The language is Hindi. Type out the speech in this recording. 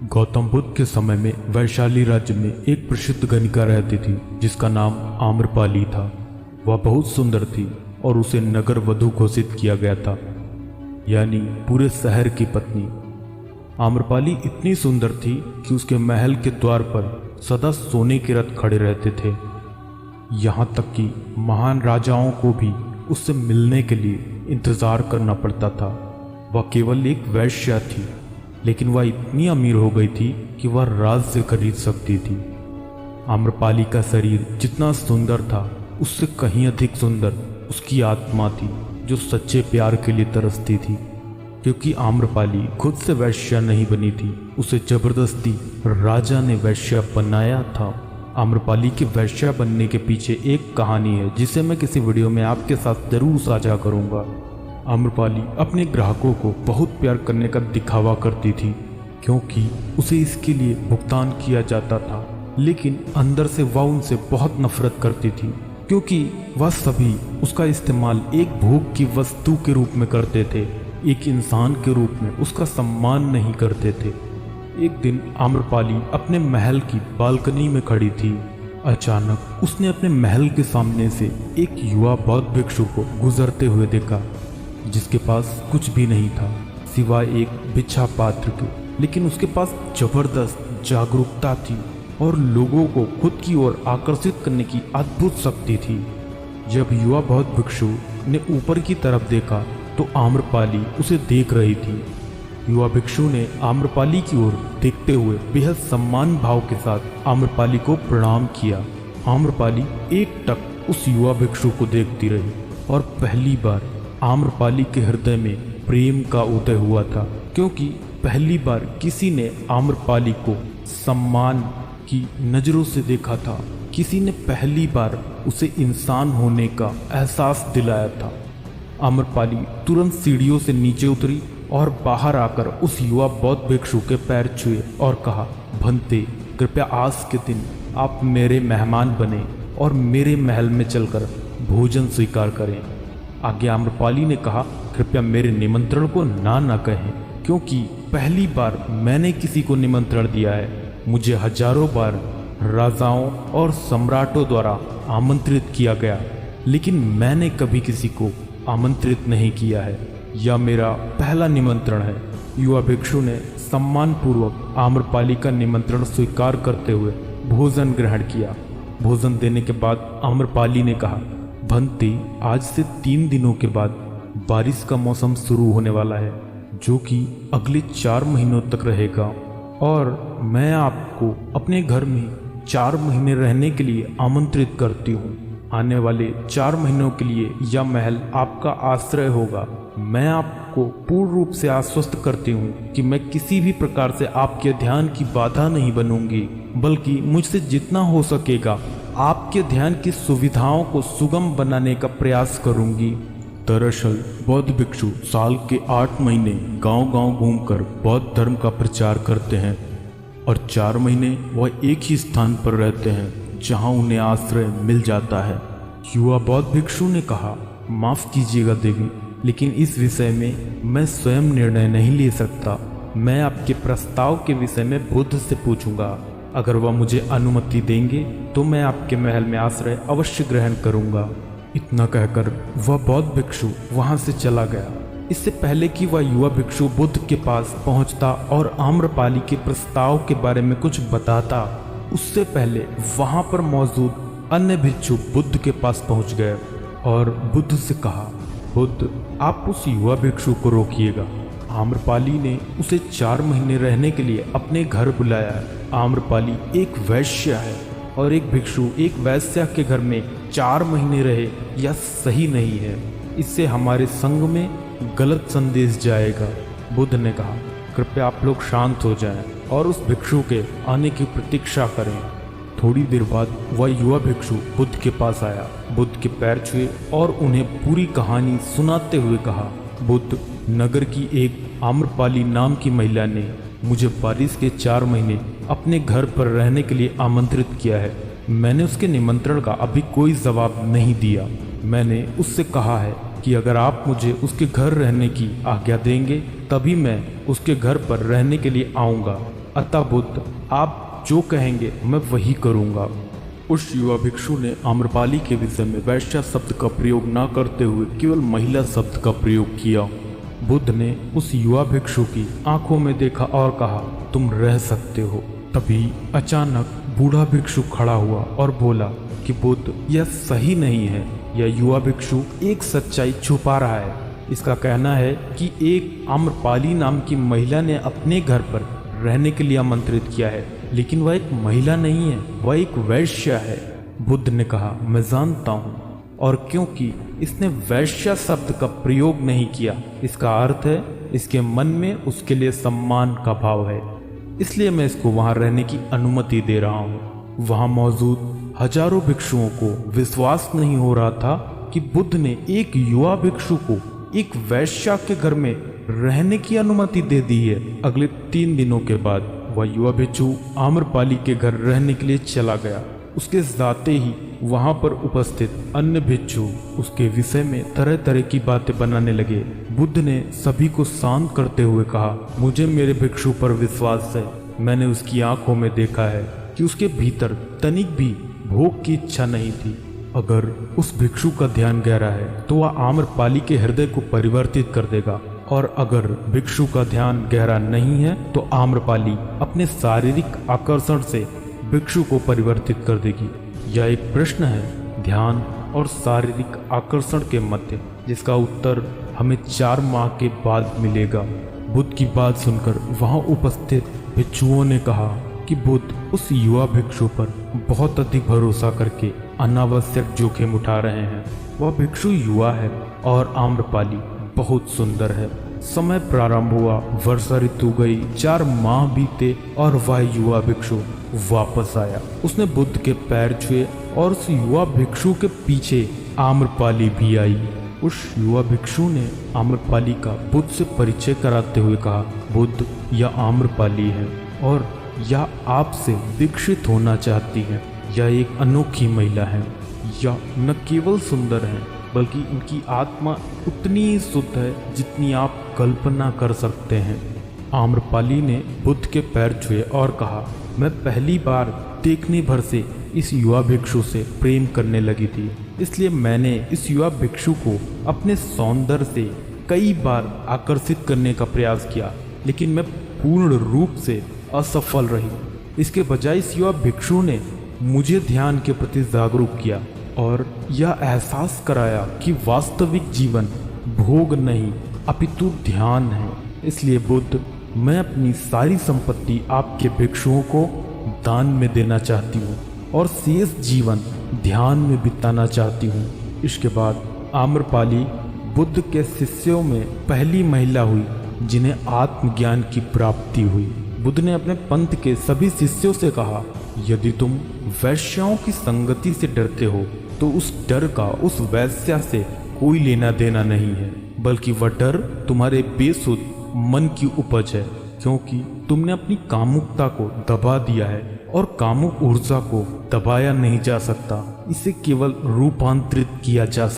गौतम बुद्ध के समय में वैशाली राज्य में एक प्रसिद्ध गणिका रहती थी जिसका नाम आम्रपाली था। वह बहुत सुंदर थी और उसे नगर वधू घोषित किया गया था, यानी पूरे शहर की पत्नी। आम्रपाली इतनी सुंदर थी कि उसके महल के द्वार पर सदा सोने के रथ खड़े रहते थे। यहाँ तक कि महान राजाओं को भी उससे मिलने के लिए इंतजार करना पड़ता था। वह केवल एक वैश्या थी, लेकिन वह इतनी अमीर हो गई थी कि वह राज्य खरीद सकती थी। आम्रपाली का शरीर जितना सुंदर था, उससे कहीं अधिक सुंदर उसकी आत्मा थी, जो सच्चे प्यार के लिए तरसती थी। क्योंकि आम्रपाली खुद से वैश्या नहीं बनी थी, उसे जबरदस्ती राजा ने वैश्या बनाया था। आम्रपाली के वैश्या बनने के पीछे एक कहानी है, जिसे मैं किसी वीडियो में आपके साथ जरूर साझा करूंगा। आम्रपाली अपने ग्राहकों को बहुत प्यार करने का दिखावा करती थी, क्योंकि उसे इसके लिए भुगतान किया जाता था, लेकिन अंदर से वह उनसे बहुत नफरत करती थी, क्योंकि वह सभी उसका इस्तेमाल एक भोग की वस्तु के रूप में करते थे, एक इंसान के रूप में उसका सम्मान नहीं करते थे। एक दिन आम्रपाली अपने महल की बालकनी में खड़ी थी। अचानक उसने अपने महल के सामने से एक युवा बौद्ध भिक्षु को गुजरते हुए देखा, जिसके पास कुछ भी नहीं था सिवाय एक भिक्षा पात्र के, लेकिन उसके पास जबरदस्त जागरूकता थी और लोगों को खुद की ओर आकर्षित करने की अद्भुत शक्ति थी। जब युवा बौद्ध भिक्षु ने ऊपर की तरफ देखा तो आम्रपाली उसे देख रही थी। युवा भिक्षु ने आम्रपाली की ओर देखते हुए बेहद सम्मान भाव के साथ आम्रपाली को प्रणाम किया। आम्रपाली एकटक उस युवा भिक्षु को देखती रही और पहली बार आम्रपाली के हृदय में प्रेम का उदय हुआ था, क्योंकि पहली बार किसी ने आम्रपाली को सम्मान की नज़रों से देखा था। किसी ने पहली बार उसे इंसान होने का एहसास दिलाया था। आम्रपाली तुरंत सीढ़ियों से नीचे उतरी और बाहर आकर उस युवा बौद्ध भिक्षु के पैर छुए और कहा, भंते, कृपया आज के दिन आप मेरे मेहमान बने और मेरे महल में चलकर भोजन स्वीकार करें। आगे आम्रपाली ने कहा, कृपया मेरे निमंत्रण को ना कहें, क्योंकि पहली बार मैंने किसी को निमंत्रण दिया है। मुझे हजारों बार राजाओं और सम्राटों द्वारा आमंत्रित किया गया, लेकिन मैंने कभी किसी को आमंत्रित नहीं किया है। यह मेरा पहला निमंत्रण है। युवा भिक्षु ने सम्मानपूर्वक आम्रपाली का निमंत्रण स्वीकार करते हुए भोजन ग्रहण किया। भोजन देने के बाद आम्रपाली ने कहा, भंते, आज से 3 दिनों के बाद बारिश का मौसम शुरू होने वाला है, जो कि अगले 4 महीनों तक रहेगा, और मैं आपको अपने घर में 4 महीने रहने के लिए आमंत्रित करती हूँ। आने वाले 4 महीनों के लिए यह महल आपका आश्रय होगा। मैं आपको पूर्ण रूप से आश्वस्त करती हूँ कि मैं किसी भी प्रकार से आपके ध्यान की बाधा नहीं बनूंगी, बल्कि मुझसे जितना हो सकेगा आपके ध्यान की सुविधाओं को सुगम बनाने का प्रयास करूंगी। दरअसल बौद्ध भिक्षु साल के 8 महीने गांव-गांव घूमकर बौद्ध धर्म का प्रचार करते हैं और 4 महीने वह एक ही स्थान पर रहते हैं जहां उन्हें आश्रय मिल जाता है। युवा बौद्ध भिक्षु ने कहा, माफ कीजिएगा देवी, लेकिन इस विषय में मैं स्वयं निर्णय नहीं ले सकता। मैं आपके प्रस्ताव के विषय में बुद्ध से पूछूंगा। अगर वह मुझे अनुमति देंगे तो मैं आपके महल में आश्रय अवश्य ग्रहण करूंगा। इतना कहकर वह बौद्ध भिक्षु वहां से चला गया। इससे पहले कि वह युवा भिक्षु बुद्ध के पास पहुंचता और आम्रपाली के प्रस्ताव के बारे में कुछ बताता, उससे पहले वहां पर मौजूद अन्य भिक्षु बुद्ध के पास पहुंच गए और बुद्ध से कहा, बुद्ध, आप उस युवा भिक्षु को रोकिएगा। आम्रपाली ने उसे 4 महीने रहने के लिए अपने घर बुलाया है। आम्रपाली एक वैश्या है और एक भिक्षु एक वैश्या के घर में 4 महीने रहे, यह सही नहीं है। इससे हमारे संघ में गलत संदेश जाएगा। बुद्ध ने कहा, कृपया आप लोग शांत हो जाएं और उस भिक्षु के आने की प्रतीक्षा करें। थोड़ी देर बाद वह युवा भिक्षु बुद्ध के पास आया, बुद्ध के पैर छुए और उन्हें पूरी कहानी सुनाते हुए कहा, बुद्ध, नगर की एक आम्रपाली नाम की महिला ने मुझे बारिश के 4 महीने अपने घर पर रहने के लिए आमंत्रित किया है। मैंने उसके निमंत्रण का अभी कोई जवाब नहीं दिया। मैंने उससे कहा है कि अगर आप मुझे उसके घर रहने की आज्ञा देंगे तभी मैं उसके घर पर रहने के लिए आऊँगा। अतः बुद्ध, आप जो कहेंगे मैं वही करूँगा। उस युवा भिक्षु ने आम्रपाली के विषय में वैश्या शब्द का प्रयोग न करते हुए केवल महिला शब्द का प्रयोग किया। बुद्ध ने उस युवा भिक्षु की आंखों में देखा और कहा, तुम रह सकते हो। तभी अचानक बूढ़ा भिक्षु खड़ा हुआ और बोला कि बुद्ध, यह सही नहीं है। यह युवा भिक्षु एक सच्चाई छुपा रहा है। इसका कहना है कि एक आम्रपाली नाम की महिला ने अपने घर पर रहने के लिए आमंत्रित किया है, लेकिन वह एक महिला नहीं है, वह एक वैश्या है। बुद्ध ने कहा, मैं जानता हूँ, और क्योंकि इसने वैश्या शब्द का प्रयोग नहीं किया, इसका अर्थ है इसके मन में उसके लिए सम्मान का भाव है, इसलिए मैं इसको वहाँ रहने की अनुमति दे रहा हूँ। वहाँ मौजूद हजारों भिक्षुओं को विश्वास नहीं हो रहा था कि बुद्ध ने एक युवा भिक्षु को एक वैश्या के घर में रहने की अनुमति दे दी है। अगले 3 दिनों के बाद वह युवा भिक्षु आम्रपाली के घर रहने के लिए चला गया। उसके जाते ही वहां पर उपस्थित अन्य भिक्षु उसके विषय में तरह तरह की बातें बनाने लगे। बुद्ध ने सभी को शांत करते हुए कहा, मुझे मेरे भिक्षु पर विश्वास है। मैंने उसकी आंखों में देखा है कि उसके भीतर तनिक भी भोग की इच्छा नहीं थी। अगर उस भिक्षु का ध्यान गहरा है तो वह आम्रपाली के हृदय को परिवर्तित कर देगा, और अगर भिक्षु का ध्यान गहरा नहीं है तो आम्रपाली अपने शारीरिक आकर्षण से भिक्षु को परिवर्तित कर देगी। यह एक प्रश्न है ध्यान और शारीरिक आकर्षण के मध्य, जिसका उत्तर हमें 4 माह के बाद मिलेगा। बुद्ध की बात सुनकर वहां उपस्थित भिक्षुओं ने कहा कि बुद्ध उस युवा भिक्षु पर बहुत अधिक भरोसा करके अनावश्यक जोखिम उठा रहे हैं। वह भिक्षु युवा है और आम्रपाली बहुत सुंदर है। समय प्रारंभ हुआ, वर्षा ऋतु गई, 4 माह बीते और वह युवा भिक्षु वापस आया। उसने बुद्ध के पैर छुए और उस युवा भिक्षु के पीछे आम्रपाली भी आई। उस युवा भिक्षु ने आम्रपाली का बुद्ध से परिचय कराते हुए कहा, बुद्ध, यह आम्रपाली है और यह आपसे दीक्षित होना चाहती है। यह एक अनोखी महिला है। यह न केवल सुंदर है बल्कि इनकी आत्मा उतनी ही शुद्ध है जितनी आप कल्पना कर सकते हैं। आम्रपाली ने बुद्ध के पैर छुए और कहा, मैं पहली बार देखने भर से इस युवा भिक्षु से प्रेम करने लगी थी, इसलिए मैंने इस युवा भिक्षु को अपने सौंदर्य से कई बार आकर्षित करने का प्रयास किया, लेकिन मैं पूर्ण रूप से असफल रही। इसके बजाय इस युवा भिक्षु ने मुझे ध्यान के प्रति जागरूक किया और यह एहसास कराया कि वास्तविक जीवन भोग नहीं अपितु ध्यान है। इसलिए बुद्ध, मैं अपनी सारी संपत्ति आपके भिक्षुओं को दान में देना चाहती हूँ और शेष जीवन ध्यान में बिताना चाहती हूँ। इसके बाद आम्रपाली बुद्ध के शिष्यों में पहली महिला हुई जिन्हें आत्मज्ञान की प्राप्ति हुई। बुद्ध ने अपने पंथ के सभी शिष्यों से कहा, यदि तुम वैश्याओं की संगति से डरते हो तो उस डर का उस वैश्या से कोई लेना देना नहीं है, बल्कि वह डर तुम्हारे बेसुध मन की उपज है, क्योंकि तुमने अपनी कामुकता को दबा दिया है और कामुक ऊर्जा को दबाया नहीं जा सकता, इसे केवल रूपांतरित किया जा सकता।